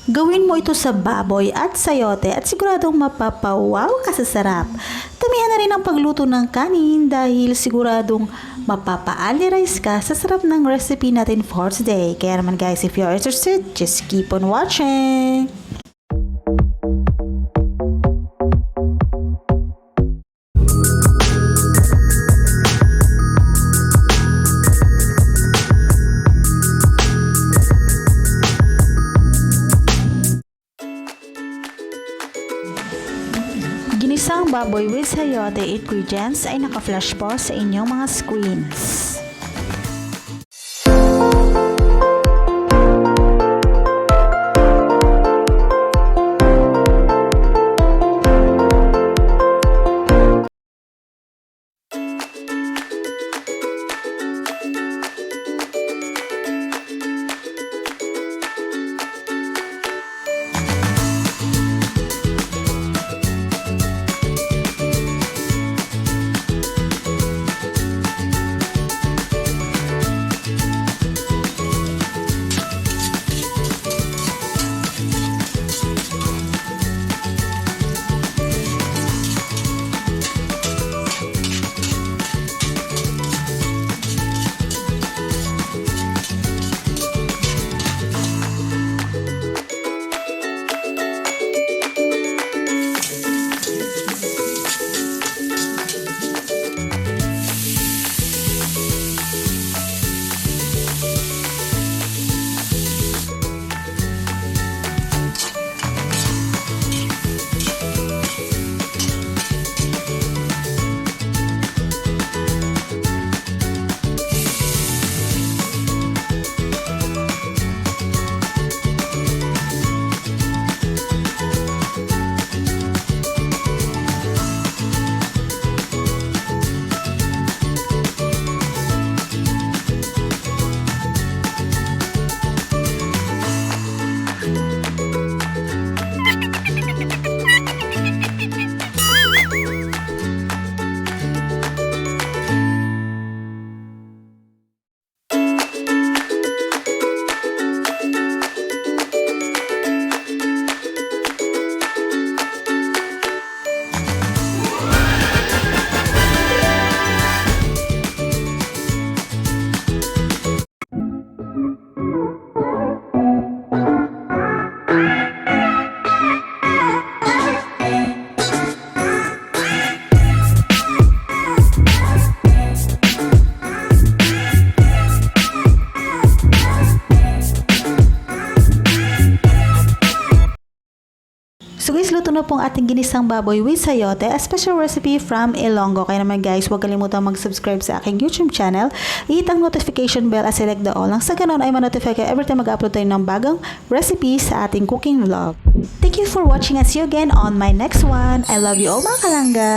Gawin mo ito sa baboy at sayote at siguradong mapapawaw ka sa sarap. Tamihan na rin ang pagluto ng kanin dahil siguradong mapapa-alirise ka sa sarap ng recipe natin for today. Kaya naman guys, if you're interested, just keep on watching! Ginisang baboy with sayote ingredients ay naka-flash po sa inyong mga screens. So guys, luto na pong ating ginisang baboy with sayote, a special recipe from Ilonggo. Kaya naman guys, huwag kalimutan mag-subscribe sa aking YouTube channel. I-hit ang notification bell at select the all. Nang sa ganun ay ma-notify kayo every time mag-upload tayo ng bagong recipe sa ating cooking vlog. Thank you for watching and see you again on my next one. I love you all mga kalangga!